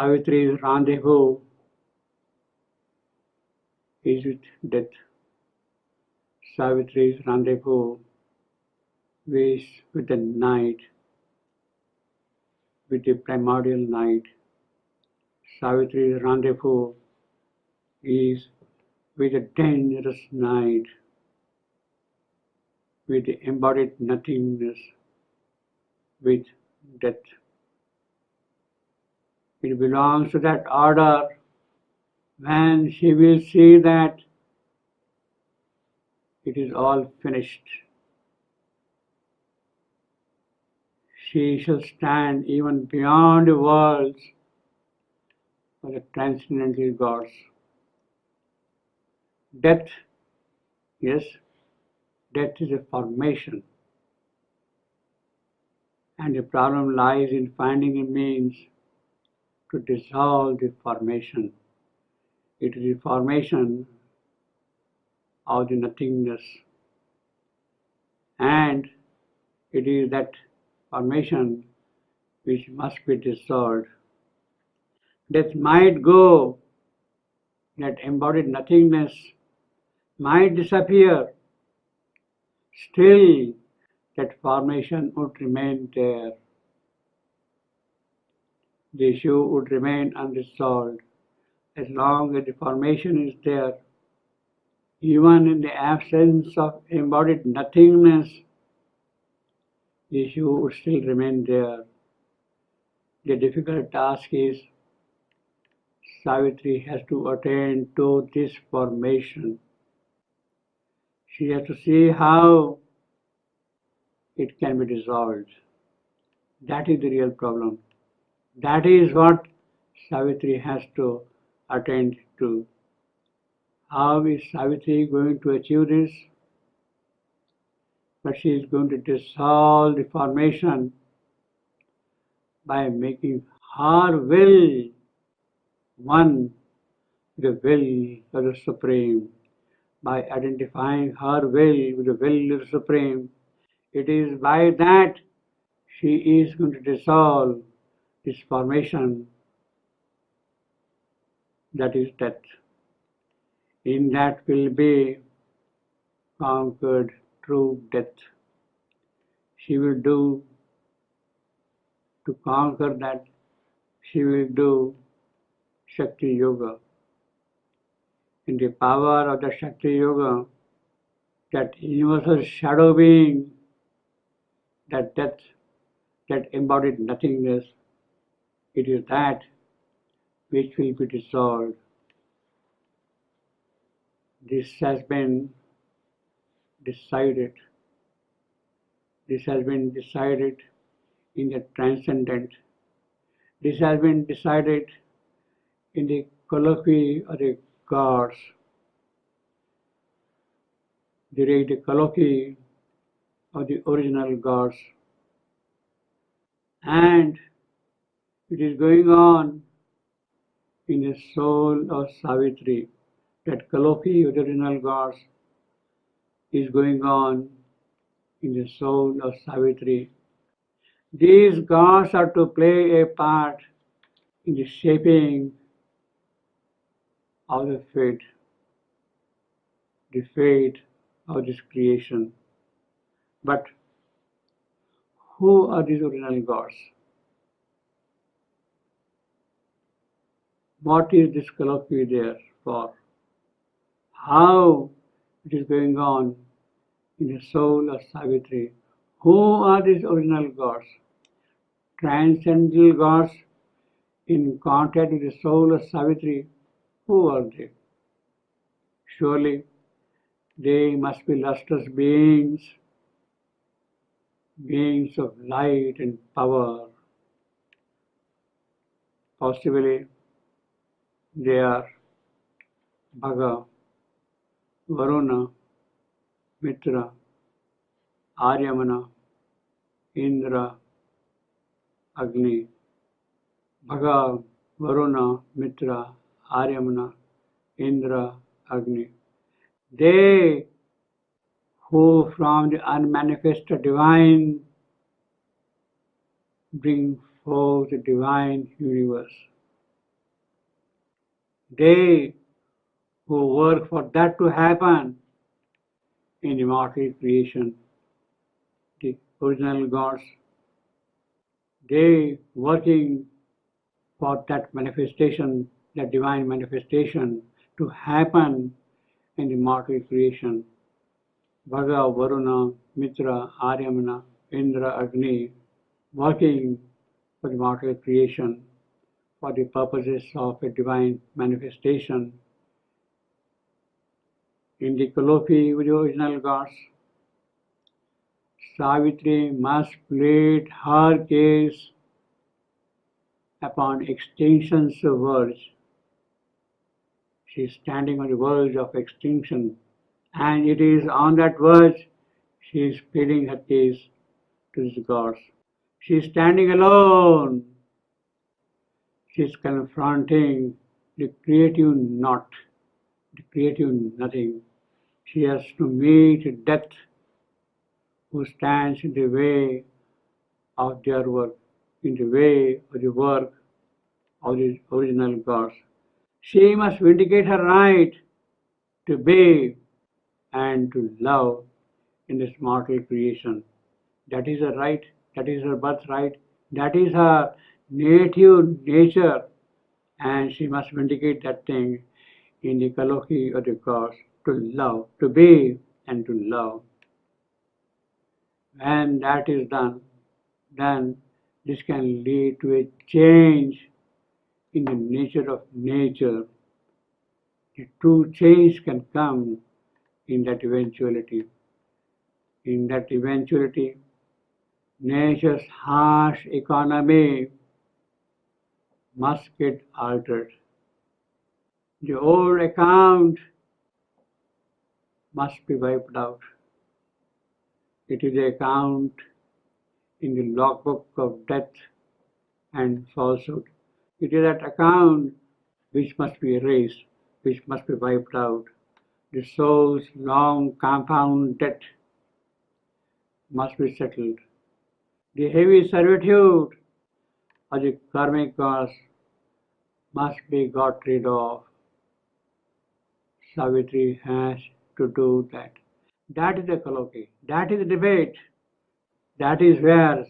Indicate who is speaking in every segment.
Speaker 1: Savitri's rendezvous is with death. Savitri's rendezvous is with the night, with the primordial night. Savitri's rendezvous is with a dangerous night, with the embodied nothingness, with death. It belongs to that order when she will see that it is all finished. She shall stand even beyond the worlds for the transcendental gods. Death, yes, death is a formation. And the problem lies in finding a means to dissolve the formation. It is the formation of the nothingness. And it is that formation which must be dissolved. Death might go, that embodied nothingness might disappear. Still, that formation would remain there. The issue would remain unresolved as long as the formation is there. Even in the absence of embodied nothingness, the issue would still remain there. The difficult task is Savitri has to attain to this formation. She has to see how it can be dissolved. That is the real problem. That is what Savitri has to attend to. How is Savitri going to achieve this? But she is going to dissolve the formation by making her will one with the will of the Supreme. By identifying her will with the will of the Supreme, it is by that she is going to dissolve this formation, that is death. In that will be conquered true death. She will do, to conquer that, she will do Shakti Yoga. In the power of the Shakti Yoga, that universal shadow being, that death, that embodied nothingness, it is that which will be dissolved. This has been decided. This has been decided in the transcendent. This has been decided in the colloquy of the gods. During the colloquy of the original gods. And it is going on in the soul of Savitri. That colloquy of the original gods is going on in the soul of Savitri. These gods are to play a part in the shaping of the fate of this creation. But who are these original gods? What is this colloquy there for? How it is going on in the soul of Savitri? Who are these original gods? Transcendental gods in contact with the soul of Savitri. Who are they? Surely they must be lustrous beings, beings of light and power. Possibly they are Bhaga, Varuna, Mitra, Aryamana, Indra, Agni. Bhaga, Varuna, Mitra, Aryamana, Indra, Agni. They who from the unmanifested divine bring forth the divine universe. They who work for that to happen in immortal creation, the original gods, they working for that manifestation, that divine manifestation to happen in immortal creation. Bhaga, Varuna, Mitra, Aryamana, Indra, Agni, working for immortal creation for the purposes of a divine manifestation. In the colloquy with the original gods, Savitri must plead her case upon extinction's verge. She is standing on the verge of extinction, and it is on that verge she is pleading her case to the gods. She is standing alone. She is confronting the creative naught, the creative nothing. She has to meet death, who stands in the way of their work, in the way of the work of the original gods. She must vindicate her right to be and to love in this mortal creation. That is her right, that is her birthright, that is her native nature, and she must vindicate that thing in the colloquy of the gods, to love, to be and to love. When that is done, then this can lead to a change in the nature of nature. The true change can come in that eventuality. In that eventuality, nature's harsh economy must get altered. The old account must be wiped out. It is the account in the logbook of death and falsehood. It is that account which must be erased, which must be wiped out. The soul's long compound debt must be settled. The heavy servitude of the karmic cause must be got rid of. Savitri has to do that. That is the colloquy. That is the debate. That is where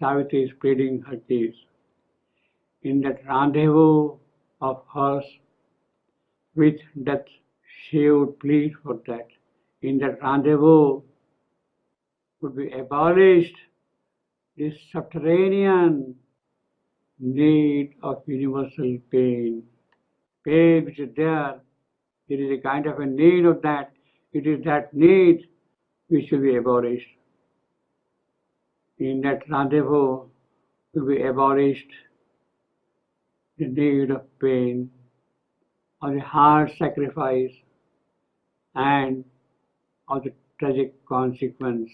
Speaker 1: Savitri is pleading her case. In that rendezvous of hers with death, she would plead for that. In that rendezvous would be abolished this subterranean need of universal pain. Pain which is there, it is a kind of a need of that. It is that need which will be abolished. In that rendezvous will be abolished the need of pain, of the hard sacrifice, and of the tragic consequence.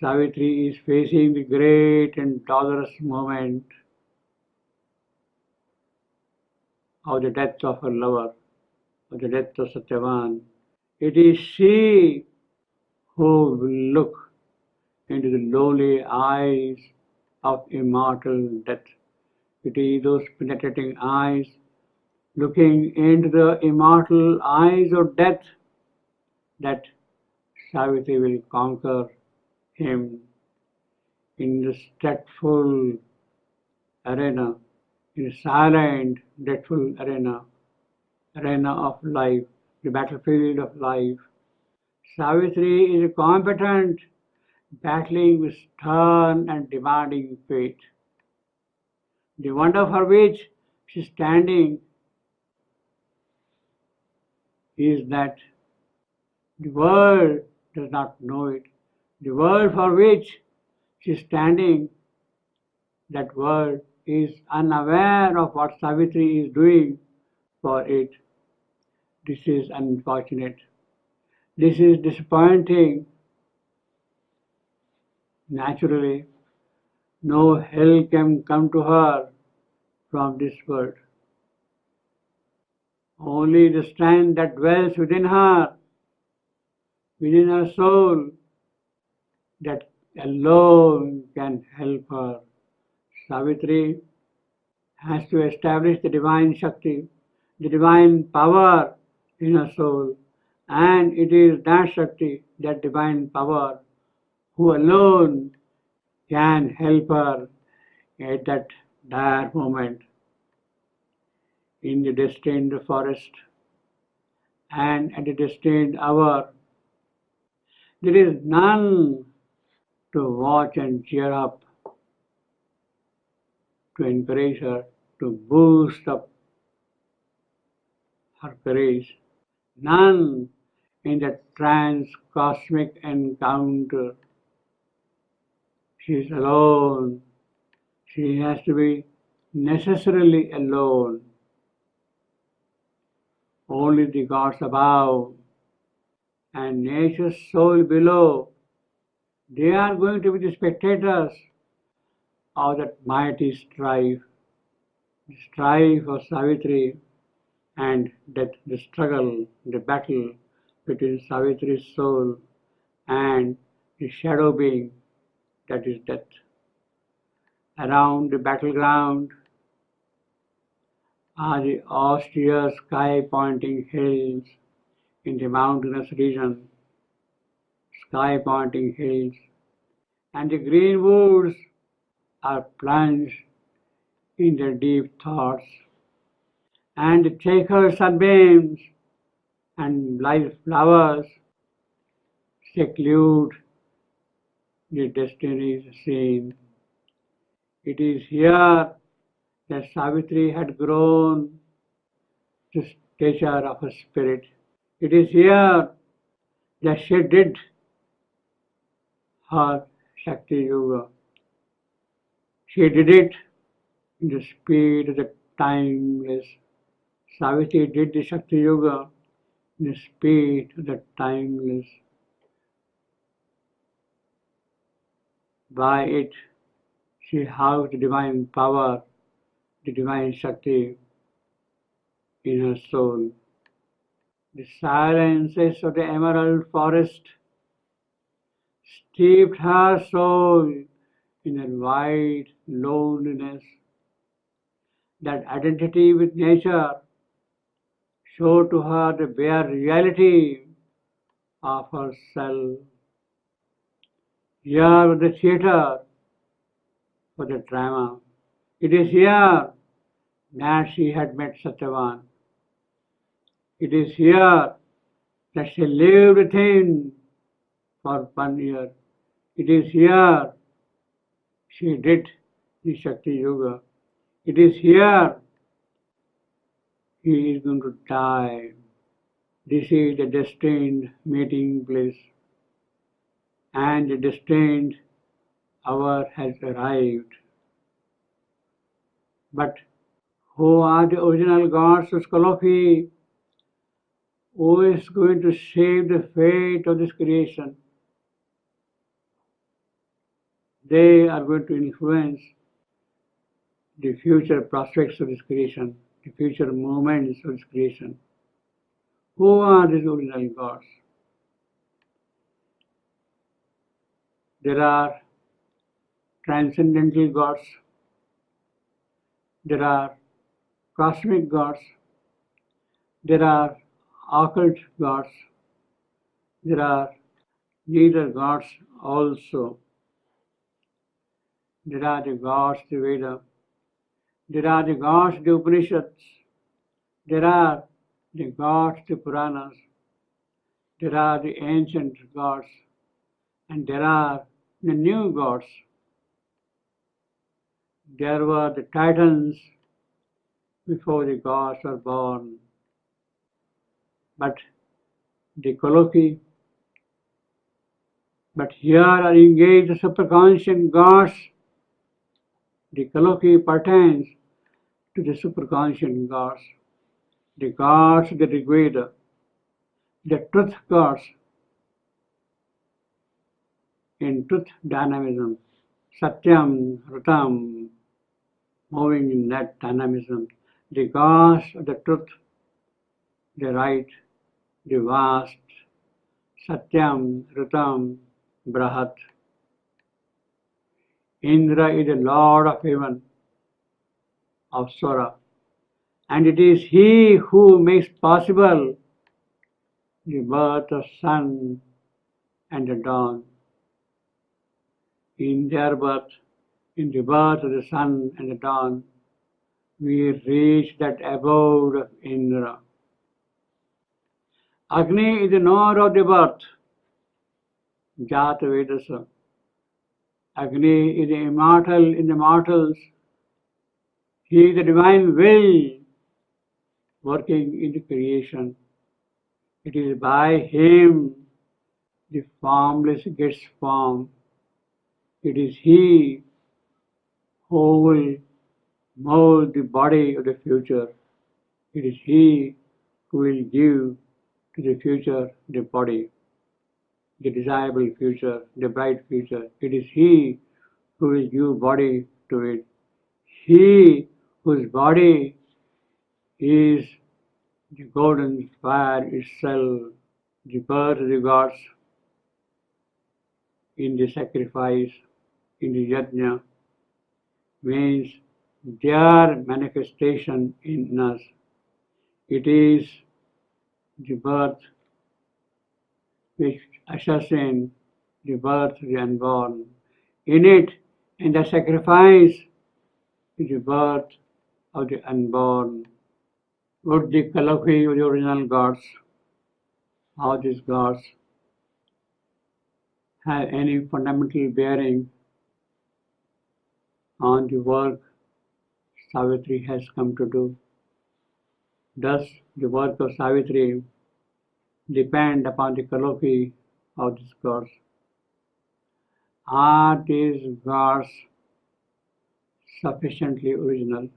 Speaker 1: Savitri is facing the great and dolorous moment of the death of her lover, of the death of Satyavan. It is she who will look into the lowly eyes of immortal death. It is those penetrating eyes looking into the immortal eyes of death that Savitri will conquer him in the dreadful arena, in the silent, dreadful arena of life, the battlefield of life. Savitri is competent, battling with stern and demanding fate. The wonder for which she is standing is that the world does not know it. The world for which she is standing, that world is unaware of what Savitri is doing for it. This is unfortunate. This is disappointing. Naturally, no help can come to her from this world. Only the strength that dwells within her soul, that alone can help her. Savitri has to establish the divine Shakti, the divine power in her soul, and it is that Shakti, that divine power, who alone can help her at that dire moment in the destined forest and at the destined hour. There is none to watch and cheer up, to encourage her, to boost up her courage. None in that trans-cosmic encounter. She is alone. She has to be necessarily alone. Only the gods above and nature's soul below, they are going to be the spectators of that mighty strife, the strife of Savitri and that the struggle, the battle between Savitri's soul and the shadow being, that is death. Around the battleground are the austere sky-pointing hills in the mountainous region, sky-pointing hills, and the green woods are plunged in their deep thoughts, and the checkered sunbeams and live flowers seclude the destiny's scene. It is here that Savitri had grown to stature of a spirit. It is here that she did her Shakti Yoga. She did it in the speed of the timeless. Savitri did the Shakti Yoga in the speed of the timeless. By it, she housed the divine power, the divine Shakti in her soul. The silences of the emerald forest steeped her soul in a wide loneliness. That identity with nature showed to her the bare reality of herself. Here was the theatre for the drama. It is here that she had met Satyavan. It is here that she lived with him for 1 year. It is here she did the Shakti Yoga. It is here he is going to die. This is the destined meeting place, and the destined hour has arrived. But who are the original gods of Skolofi? Who is going to save the fate of this creation? They are going to influence the future prospects of this creation, the future moments of this creation. Who are these original gods? There are transcendental gods, there are cosmic gods, there are occult gods, there are neither gods also. There are the gods of the Veda, there are the gods of the Upanishads, there are the gods of the Puranas, there are the ancient gods, and there are the new gods. There were the titans before the gods were born. But the colloquy, but here are engaged the superconscious gods. The colloquy pertains to the superconscious gods, the gods of the Rigveda, the truth gods in truth dynamism, Satyam, Rutam, moving in that dynamism, the gods of the truth, the right, the vast, Satyam, Rutam, Brahat. Indra is the Lord of heaven, of Sora, and it is He who makes possible the birth of sun and the dawn. In their birth, in the birth of the sun and the dawn, we reach that abode of Indra. Agni is the knower of the birth, Jata Vedasa. Agni is the immortal in the mortals. He is the divine will working in the creation. It is by him the formless gets formed. It is he who will mold the body of the future. It is he who will give to the future the body, the desirable future, the bright future. It is he who will give body to it. He whose body is the golden fire itself, the birth of the gods in the sacrifice, in the yajna, means their manifestation in us. It is the birth which ushers in the birth of the unborn. In it, in the sacrifice, is the birth of the unborn. Would the colloquy of the original gods, how these gods have any fundamental bearing on the work Savitri has come to do? Does the work of Savitri depend upon the colloquy of these gods? Are these gods sufficiently original?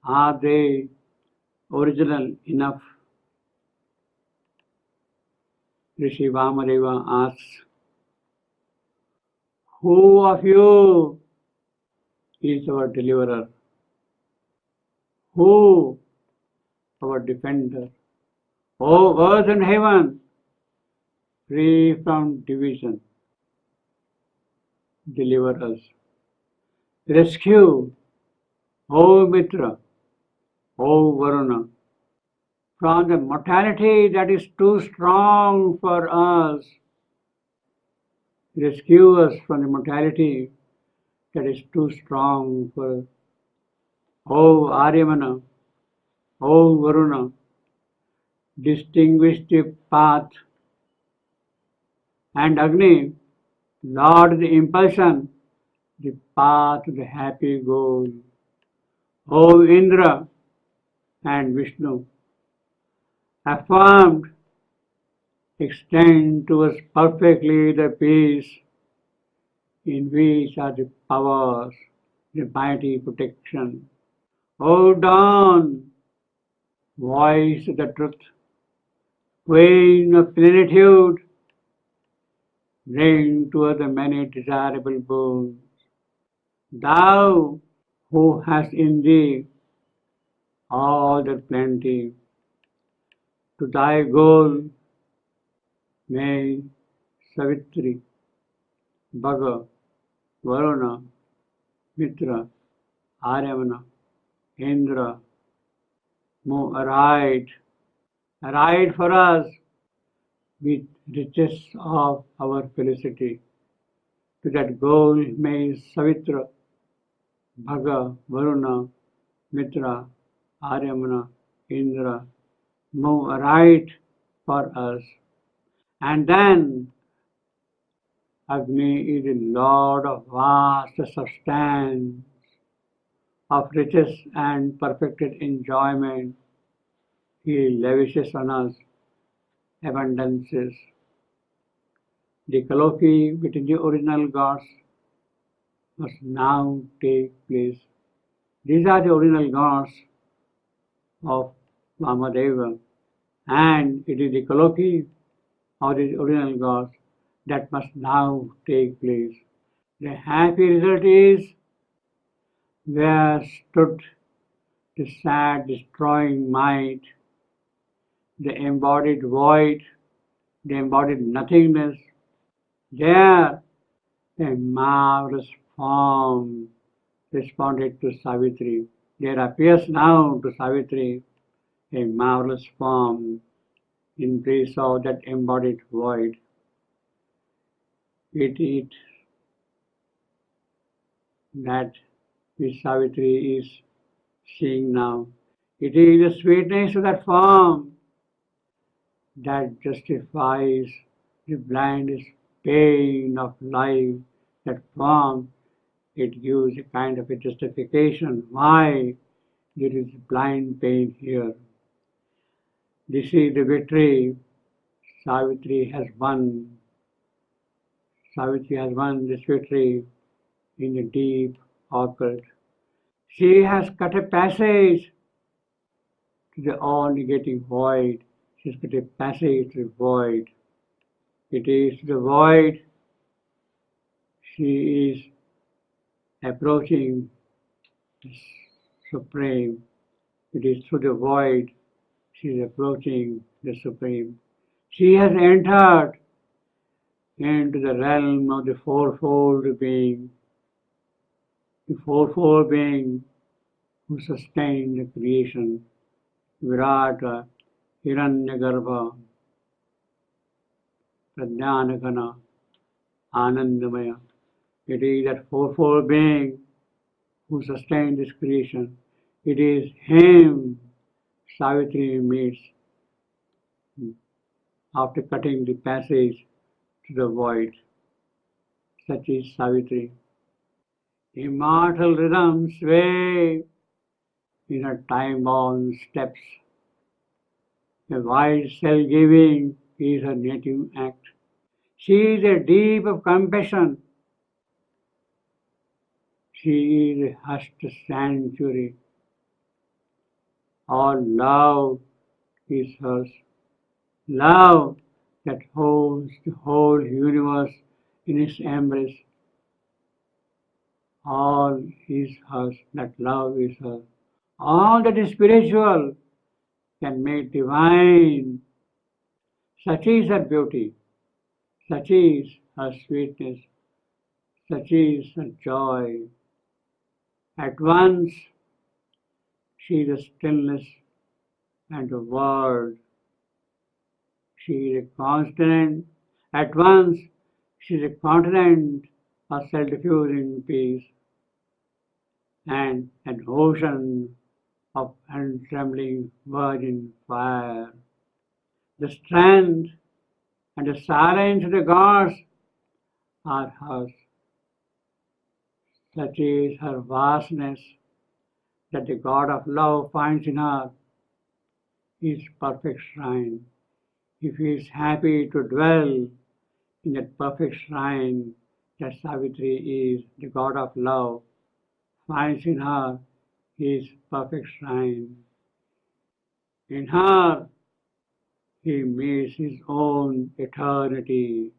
Speaker 1: Are they original enough? Rishi Vamadeva asks, who of you is our deliverer? Who our defender? O earth and heaven, free from division, deliver us. Rescue, O Mitra, O Varuna, from the mortality that is too strong for us. Rescue us from the mortality that is too strong for us. O Aryamana, O Varuna, distinguish the path, and Agni, Lord the impulsion, the path to the happy goal. O Indra and Vishnu, affirmed, extend to us perfectly the peace in which are the powers, the mighty protection. O dawn, voice of the truth, queen of plenitude, bring to us the many desirable boons. Thou who hast in thee all that plenty, to thy goal may Savitri, Bhaga, Varuna, Mitra, Aryamana, Indra move aright for us with riches of our felicity. To that goal may Savitra, Bhaga, Varuna, Mitra, Aryamana, Indra move aright for us. And then Agni is the Lord of vast substance, of riches and perfected enjoyment. He lavishes on us abundances. The colloquy between the original gods must now take place. These are the original gods of Vamadeva, and it is the colloquy of the original gods that must now take place. The happy result is where stood the sad destroying might, the embodied void, the embodied nothingness. There, a marvelous form responded to Savitri. there appears now to Savitri a marvelous form in place of that embodied void. It that which Savitri is seeing now. It is the sweetness of that form that justifies the blindest pain of life. That form, it gives a kind of a justification why there is blind pain here. This is the victory Savitri has won. Savitri has won this victory in the deep occult. She has cut a passage to the all-negating void. She has cut a passage to the void. It is the void she is approaching the Supreme. It is through the void she is approaching the Supreme. She has entered into the realm of the fourfold being, the fourfold being who sustained the creation, Virata, Hiranyagarbha, Pradnanagana, Anandamaya. It is that fourfold being who sustained this creation. It is him Savitri meets after cutting the passage to the void. Such is Savitri. Immortal rhythms sway in her time-bound steps. A wide self-giving is her native act. She is a deep of compassion. She is a hushed sanctuary. All love is hers. Love that holds the whole universe in its embrace. All is hers. That love is hers. All that is spiritual can make divine. Such is her beauty. Such is her sweetness. Such is her joy. At once, she is the stillness and the word. She is a constant. At once, she is a continent of self-diffusing peace and an ocean of untrembling virgin fire. The strength and the silence of the gods are hers. Such is her vastness that the God of love finds in her his perfect shrine. If he is happy to dwell in that perfect shrine that Savitri is, the God of love finds in her his perfect shrine. In her he meets his own eternity.